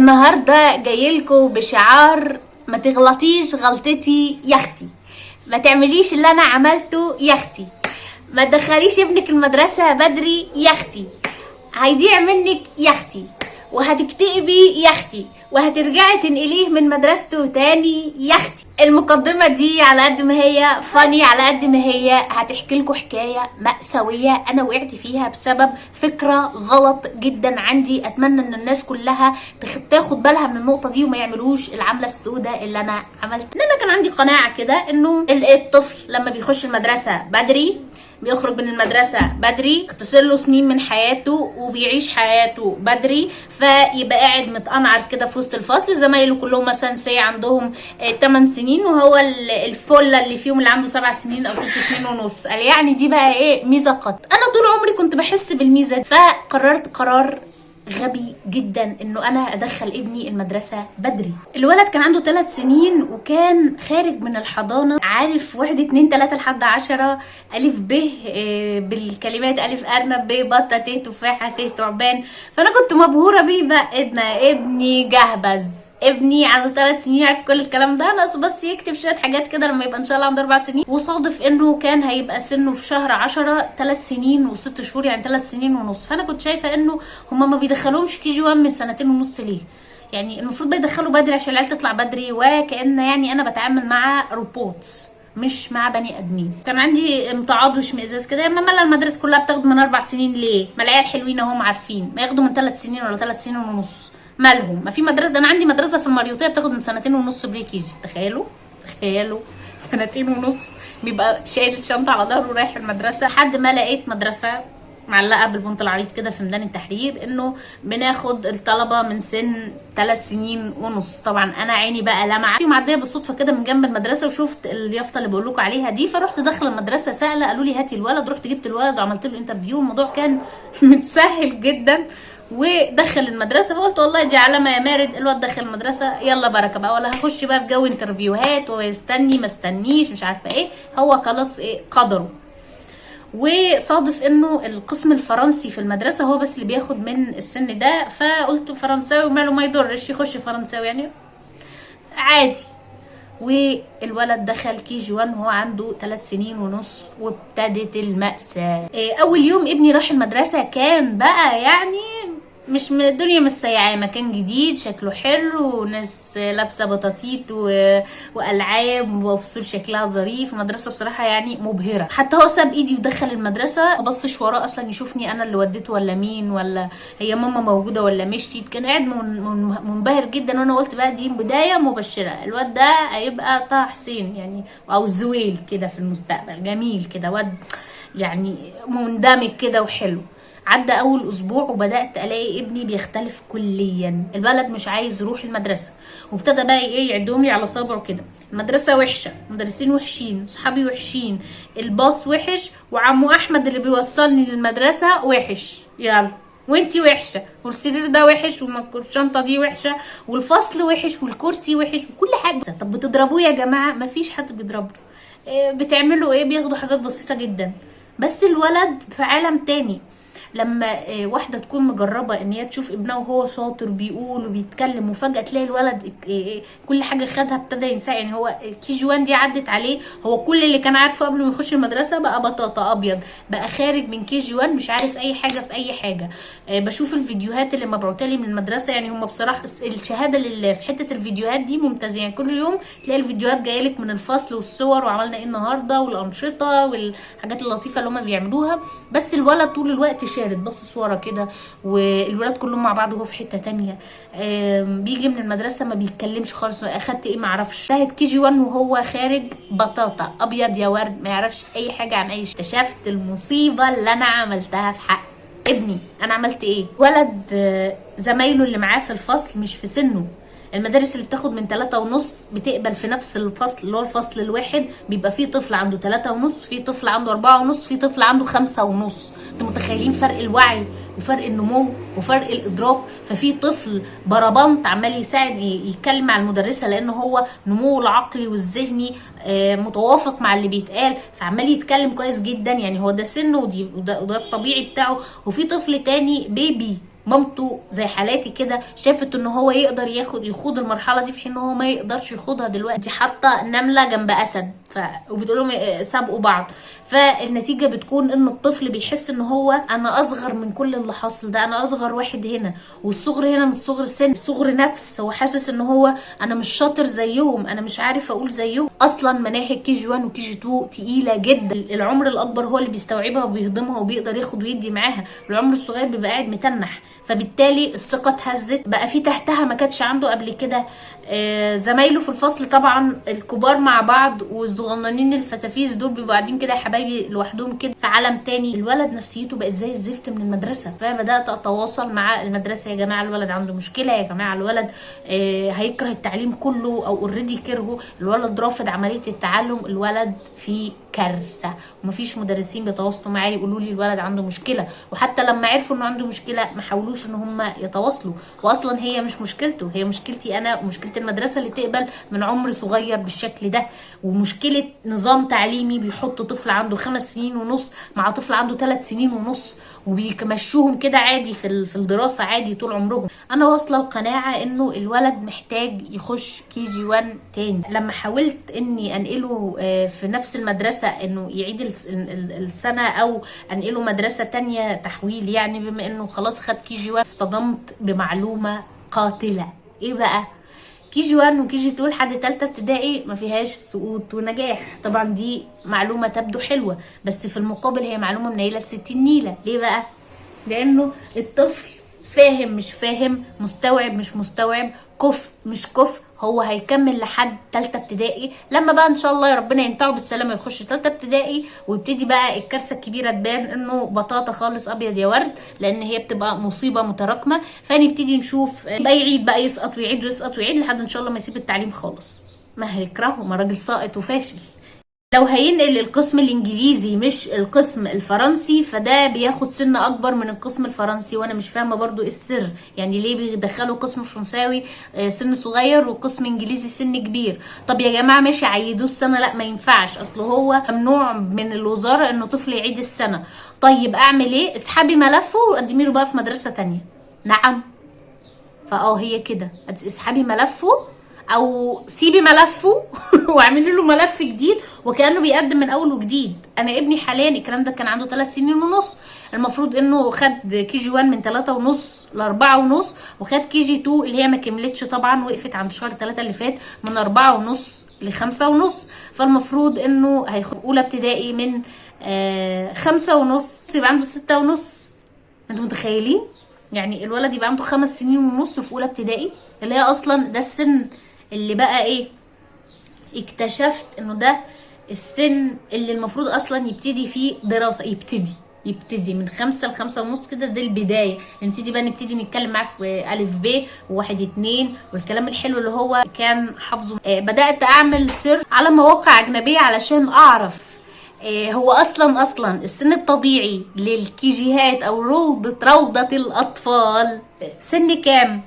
النهارده جايلكوا بشعار ما تغلطيش غلطتي يا اختي، ما تعمليش اللي انا عملته يا اختي، ما تدخليش ابنك المدرسه بدري يا اختي، هيضيع منك يا اختي، وهتكتئبي يا اختي، وهترجعي تنقليه من مدرسته تاني يا اختي. المقدمه دي على قد ما هي فاني، على قد ما هي هتحكي لكم حكايه مأساويه انا وقعت فيها بسبب فكره غلط جدا عندي. اتمنى ان الناس كلها تاخد بالها من النقطه دي وما يعملوش العمله السوداء اللي انا عملت. ان انا كان عندي قناعه كده انه الطفل لما بيخش المدرسه بدري بيخرج من المدرسة بدري، اختصر له سنين من حياته وبيعيش حياته بدري، فيبقى قاعد متقنعر كده في وسط الفصل. زمايله كلهم مثلا عندهم 8 سنين وهو الفلة اللي فيهم اللي عنده 7 سنين او 6 سنين ونص. قال يعني دي بقى ايه ميزة قط. انا طول عمري كنت بحس بالميزة دي، فقررت قرار غبي جدا انه انا ادخل ابني المدرسه بدري. الولد كان عنده 3 سنين وكان خارج من الحضانه عارف 1 2 3 لحد 10 الف ب بالكلمات الف ارنب ب بطه ت تفاحه ت تعبان. فانا كنت مبهوره بيه بقى. ابني جهبذ، ابني عنده 3 سنين يعرف كل الكلام ده، ناقصه بس يكتب شويه حاجات كده لما يبقى ان شاء الله عنده 4 سنين. وصادف انه كان هيبقى سنه في شهر 10 3 سنين و6 شهور، يعني 3 سنين ونص. فانا كنت شايفه انه هما ما بيدخلوهمش كي جي 1 من 2 سنين ونص ليه؟ يعني المفروض بيدخلوا بدري عشان العيال تطلع بدري، وكأن يعني انا بتعامل مع روبوتس مش مع بني ادمين. كان عندي امتعاض واشمئزاز كده، اما مالها المدارس كلها بتاخد من 4 سنين ليه؟ ما العيال حلوين اهم عارفين، ما ياخدوا من 3 سنين ولا 3 سنين ونص. مالهم؟ ما في مدرسه، ده انا عندي مدرسه في المريوطيه بتاخد من 2 ونص بري كي جي. تخيلوا 2 ونص بيبقى شايل الشنطه على ظهره ورايح المدرسه. لحد ما لقيت مدرسه معلقه بالبنط العريض كده في ميدان التحرير انه بناخد الطلبه من سن 3 سنين ونص. طبعا انا عيني بقى لمعه في معديه بالصدفه كده من جنب المدرسه وشفت اليافطه اللي بقول لكم عليها دي، فرحت داخله المدرسه سائله، قالوا لي هاتي الولد. رحت جبت الولد وعملت له انترفيو. الموضوع كان متسهل جدا ودخل المدرسه. فقلت والله دي علامه يا مارد، الواد دخل المدرسه يلا بركه بقى، ولا هخش بقى في جو انترفيوهات ويستني ما استنيش مش عارفه ايه، هو خلاص ايه قدره. وصادف انه القسم الفرنسي في المدرسه هو بس اللي بياخد من السن ده، فقلت فرنساوي وماله ما يضرش يخش فرنساوي يعني عادي. والولد دخل كي جي 1 وهو عنده 3 سنين ونص وابتدت المأساة. اول يوم ابني راح المدرسة كان بقى يعني مش من الدنيا مش سيئة، مكان جديد شكله حلو وناس لابسه بطاطيت والعاب وفصول شكلها ظريف. المدرسه بصراحه يعني مبهره. حتى هو ساب ايدي ودخل المدرسه، ما بصش وراه اصلا يشوفني انا اللي وديته ولا مين ولا هي ماما موجوده ولا مشيت. كان قاعد منبهر جدا. وانا قلت بقى دي بدايه مبشره، الواد ده هيبقى طه حسين يعني او زويل كده في المستقبل، جميل كده واد يعني مندمج كده وحلو. عدى اول اسبوع وبدات الاقي ابني بيختلف كليا. الولد مش عايز يروح المدرسه وابتدى بقى ايه يعدهم لي على صابعه كده. المدرسه وحشه، مدرسين وحشين، صحابي وحشين، الباص وحش، وعمو احمد اللي بيوصلني للمدرسه وحش، يلا وانتي وحشه، والسرير ده وحش، والشنطه دي وحشه، والفصل وحش، والكرسي وحش، وكل حاجه. طب بتضربوه يا جماعه؟ مفيش حد بيضربه. بتعملوا ايه؟ بياخدوا حاجات بسيطه جدا. بس الولد في عالم تاني. لما واحده تكون مجربه ان هي تشوف ابنها وهو شاطر بيقول وبيتكلم، وفجاه تلاقي الولد كل حاجه خدها ابتدى ينسى. يعني هو كي جي 1 دي عدت عليه، هو كل اللي كان عارفه قبل ما يخش المدرسه بقى بطاطا ابيض، بقى خارج من كي جي 1 مش عارف اي حاجه في اي حاجه. بشوف الفيديوهات اللي مبعوته لي من المدرسه، يعني هم بصراحه الشهاده اللي في حته الفيديوهات دي ممتازين. يعني كل يوم تلاقي الفيديوهات جايه لك من الفصل والصور وعملنا ايه النهارده والانشطه والحاجات اللطيفه اللي هم بيعملوها. بس الولد طول الوقت شارد باصص ورا كده، والولاد كلهم مع بعض وهو في حته تانية. بيجي من المدرسه ما بيتكلمش خالص، اخدت ايه ما اعرفش. شاهد كي جي 1 وهو خارج بطاطا ابيض يا ورد، ما يعرفش اي حاجه عن اي شيء. اكتشفت المصيبه اللي انا عملتها في حق ابني. انا عملت ايه؟ ولد زمايله اللي معاه في الفصل مش في سنه. المدارس اللي بتاخد من 3 ونص بتقبل في نفس الفصل اللي هو الفصل الواحد بيبقى فيه طفل عنده 3 ونص، فيه طفل عنده 4 ونص، فيه طفل عنده 5 ونص. انتوا متخيلين فرق الوعي وفرق النمو وفرق الادراك؟ ففي طفل بربنت عمال يساعد يتكلم مع المدرسه لانه هو نموه العقلي والذهني متوافق مع اللي بيتقال، فعمال يتكلم كويس جدا. يعني هو ده سنه وده الطبيعي بتاعه. وفي طفل تاني بيبي مامته زي حالاتي كده شافت ان هو يقدر يخوض المرحله دي، في حين ان هو ما يقدرش يخوضها دلوقتي. حاطه نمله جنب اسد وبتقول لهم سابقوا بعض. فالنتيجه بتكون ان الطفل بيحس ان هو انا اصغر من كل اللي حاصل ده، انا اصغر واحد هنا، والصغر هنا مش صغر سن، صغر نفس. هو حاسس ان هو انا مش شاطر زيهم، انا مش عارف اقول زيهم. اصلا مناهج كي جي 1 وكي جي 2 تقيله جدا. العمر الاكبر هو اللي بيستوعبها وبيهضمها وبيقدر ياخد ويدي معاها، العمر الصغير بيبقى قاعد متنح. فبالتالي الثقه اتهزت، بقى في تحتها ما كانتش عنده قبل كده. زمايله في الفصل طبعا الكبار مع بعض، والصغننين الفسافيس دول بيبقوا قاعدين كده يا حبايبي لوحدهم كده في عالم تاني. الولد نفسيته بقت زي الزفت من المدرسه. فبدات اتواصل مع المدرسه، يا جماعه الولد عنده مشكله، يا جماعه الولد هيكره التعليم كله او اوريدي كرهه، الولد رافض عمليه التعلم، الولد في كارثه. ومفيش مدرسين بيتواصلوا معايا يقولوا لي الولد عنده مشكله، وحتى لما عرفوا انه عنده مشكله ما حاولوش ان هم يتواصلوا. واصلا هي مش مشكلته، هي مشكلتي انا ومشكله المدرسه اللي تقبل من عمر صغير بالشكل ده. ومشكله نظام تعليمي بيحط طفل عنده 5 سنين ونص مع طفل عنده 3 سنين ونص وبيمشوهم كده عادي في الدراسه عادي طول عمرهم. انا واصله القناعه انه الولد محتاج يخش كي جي 1 تاني. لما حاولت اني انقله في نفس المدرسه انه يعيد السنه او انقله مدرسه تانية تحويل، يعني بما انه خلاص خد كي جي 1، اصطدمت بمعلومه قاتله. ايه بقى؟ كي جي 1 وكي جي 2 لحد تالتة ابتدائي ما فيهاش سقوط ونجاح. طبعا دي معلومة تبدو حلوة، بس في المقابل هي معلومة منيلة ب60 نيلة. ليه بقى؟ لانه الطفل فاهم مش فاهم، مستوعب مش مستوعب، كفء مش كفء، هو هيكمل لحد تالتة ابتدائي. لما بقى ان شاء الله يا ربنا ينتعه بالسلامه يخش تالتة ابتدائي ويبتدي بقى الكارثه الكبيره تبان انه بطاطا خالص ابيض يا ورد، لان هي بتبقى مصيبه متراكمه. فنبتدي نشوف بقى يعيد بقى يسقط ويعيد ويسقط ويعيد لحد ان شاء الله ما يسيب التعليم خالص. ما هيكرهه، ما راجل ساقط وفاشل. لو هينقل القسم الانجليزي مش القسم الفرنسي فده بياخد سن اكبر من القسم الفرنسي، وانا مش فاهمه برضو ايه السر. يعني ليه بيدخلوا قسم فرنساوي سن صغير وقسم انجليزي سن كبير؟ طب يا جماعه ماشي عيدوه السنه، لا ما ينفعش، اصل هو ممنوع من الوزاره انه طفل يعيد السنه. طيب اعمل ايه؟ اسحبي ملفه وقدمي له بقى في مدرسه تانية. نعم، هي كده، اسحبي ملفه او سيبي ملفه واعملي له ملف جديد وكانه بيقدم من اول وجديد. انا ابني حاليا الكلام ده كان عنده 3 سنين ونص، المفروض انه خد كي جي 1 من 3 ونص ل 4 ونص، وخد كي جي 2 اللي هي ما كملتش طبعا، وقفت عند شهر 3 اللي فات من 4 ونص ل 5 ونص. فالمفروض انه هياخد اولى ابتدائي من 5 ونص يبقى عنده 6 ونص. انتوا متخيلين؟ يعني الولد يبقى عنده 5 سنين ونص في اولى ابتدائي، اللي هي اصلا ده السن اللي بقى ايه، اكتشفت انه ده السن اللي المفروض اصلا يبتدي فيه دراسة. يبتدي من 5 ل 5 ونص كده، دي البداية. نبتدي نتكلم معاه في ألف ب وواحد اتنين والكلام الحلو اللي هو كان حافظه. بدأت اعمل سيرش على مواقع اجنبية علشان اعرف هو اصلا السن الطبيعي للكيجيهات او روضة الاطفال سن كام.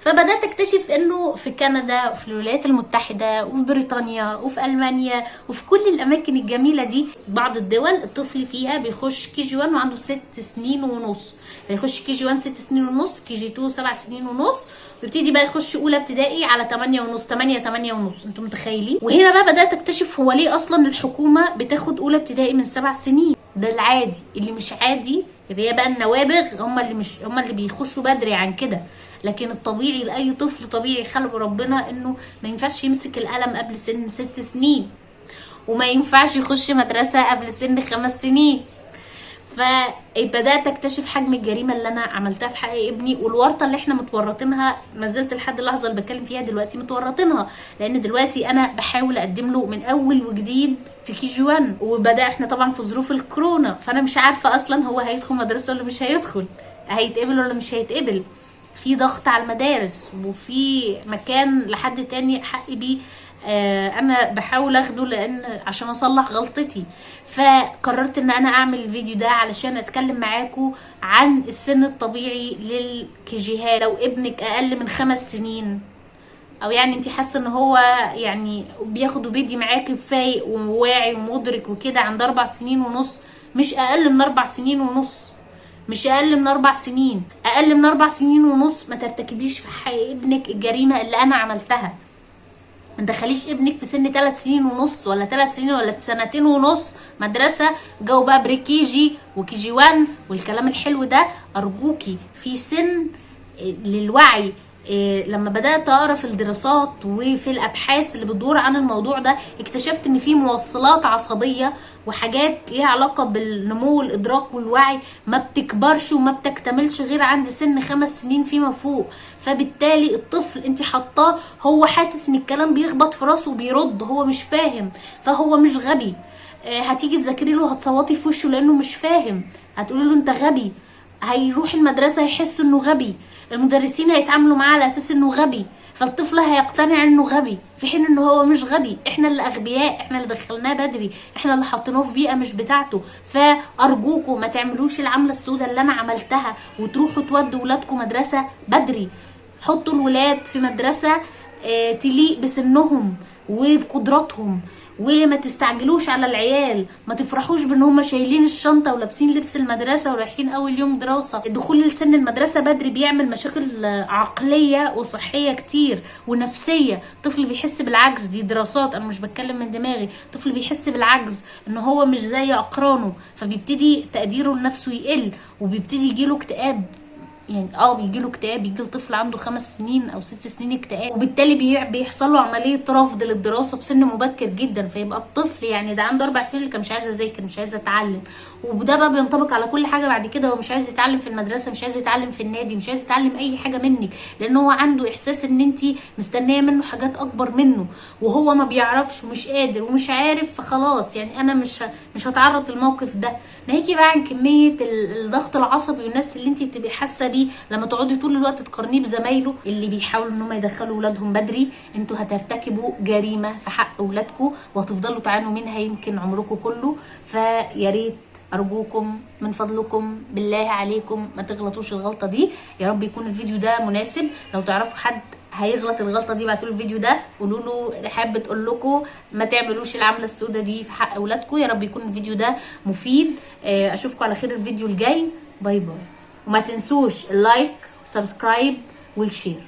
فبدات اكتشف انه في كندا وفي الولايات المتحده وفي بريطانيا وفي المانيا وفي كل الاماكن الجميله دي، بعض الدول الطفل فيها بيخش كي جي 1 وعنده 6 سنين ونص، فيخش كي جي 1 6 سنين ونص، كي جي 2 7 سنين ونص، ويبتدي بقى يخش اولى ابتدائي على 8 ونص، 8 ونص. انتوا متخيلين؟ وهنا بقى بدات اكتشف هو ليه اصلا الحكومه بتاخد اولى ابتدائي من 7 سنين. ده العادي. اللي مش عادي اللي هي بقى النوابغ هم اللي بيخشوا بدري عن كده. لكن الطبيعي لاي طفل طبيعي خلق ربنا انه ما ينفعش يمسك القلم قبل سن 6 سنين، وما ينفعش يخش مدرسه قبل سن 5 سنين. فبدات اكتشف حجم الجريمه اللي انا عملتها في حق ابني، والورطه اللي احنا متورطينها ما زلت لحد اللحظه اللي بتكلم فيها دلوقتي متورطينها. لان دلوقتي انا بحاول اقدم له من اول وجديد في كي جي 1، وبدا احنا طبعا في ظروف الكورونا، فانا مش عارفه اصلا هو هيدخل مدرسه ولا مش هيدخل، هيتقبل ولا مش هيتقبل، في ضغط على المدارس وفي مكان لحد تاني حق بيه انا بحاول اخده لان عشان اصلح غلطتي. فقررت ان انا اعمل الفيديو ده علشان اتكلم معاكم عن السن الطبيعي للكيجيهات. لو ابنك اقل من 5 سنين او يعني انت حاسه ان هو يعني بياخد وبيدي معاكي فايق وواعي ومدرك وكده عند 4 سنين ونص، مش اقل من 4 سنين ونص، مش اقل من 4 سنين. اقل من 4 سنين ونص ما ترتكبيش في حق ابنك الجريمه اللي انا عملتها. ما تدخليش ابنك في سن 3 سنين ونص ولا 3 سنين ولا 2 ونص مدرسه، جو بقى بري كي جي وكي جي 1 والكلام الحلو ده. ارجوكي في سن للوعي. لما بدأت أقرأ في الدراسات وفي الأبحاث اللي بتدور عن الموضوع ده، اكتشفت إن في موصلات عصبية وحاجات ليها علاقة بالنمو والإدراك والوعي ما بتكبرش وما بتكتملش غير عند سن 5 سنين فيما فوق. فبالتالي الطفل انت حطاه هو حاسس ان الكلام بيخبط في راسه وبيرد، هو مش فاهم، فهو مش غبي. هتيجي تذاكري له هتصوتي في وشه لأنه مش فاهم، هتقولي له انت غبي، هيروح المدرسة يحس انه غبي، المدرسين هيتعاملوا معاه على اساس انه غبي، فالطفل هيقتنع انه غبي في حين انه هو مش غبي. احنا اللي اغبياء، احنا اللي دخلناه بدري، احنا اللي حطيناه في بيئة مش بتاعته. فارجوكم ما تعملوش العملة السوداء اللي انا عملتها وتروحوا تودوا ولادكم مدرسة بدري. حطوا الولاد في مدرسة تليق بسنهم وبقدراتهم، وما تستعجلوش على العيال، ما تفرحوش بان هم شايلين الشنطه ولابسين لبس المدرسه ورايحين اول يوم دراسه. الدخول لسن المدرسه بدري بيعمل مشاكل عقليه وصحيه كتير ونفسيه. طفل بيحس بالعجز، دي دراسات انا مش بتكلم من دماغي، طفل بيحس بالعجز ان هو مش زي اقرانه، فبيبتدي تقديره لنفسه يقل وبيبتدي يجيله اكتئاب. يعني بيجيله اكتئاب، بيجي الطفل عنده 5 سنين او 6 سنين اكتئاب، وبالتالي بيحصل له عمليه رفض للدراسه في سن مبكر جدا. فيبقى الطفل يعني ده عنده 4 سنين اللي كان مش عايز اذاكر، مش عايز اتعلم، وده بقى بينطبق على كل حاجه بعد كده. هو مش عايز يتعلم في المدرسه، مش عايز يتعلم في النادي، مش عايز يتعلم اي حاجه منك، لان هو عنده احساس ان انت مستنيه منه حاجات اكبر منه، وهو ما بيعرفش ومش قادر ومش عارف. فخلاص يعني انا مش هتعرض للموقف ده. ناهيكي بقى عن كميه الضغط العصبي والنفسي اللي انت بتبقي حاسه بيه لما تقعدي طول الوقت تقارنيه بزمايله اللي بيحاولوا ان هم يدخلوا ولادهم بدري. انتوا هترتكبوا جريمه في حق ولادكم وهتفضلوا تعانوا منها يمكن عمركم كله. فيا ريت ارجوكم من فضلكم بالله عليكم ما تغلطوش الغلطه دي. يا رب يكون الفيديو ده مناسب. لو تعرفوا حد هيغلط الغلطه دي ابعتوا له الفيديو ده، قولوا له حابه تقول لكم ما تعملوش العمله السوداء دي في حق اولادكم. يا رب يكون الفيديو ده مفيد. اشوفكم على خير الفيديو الجاي. باي باي. وما تنسوش اللايك والسبسكرايب والشير.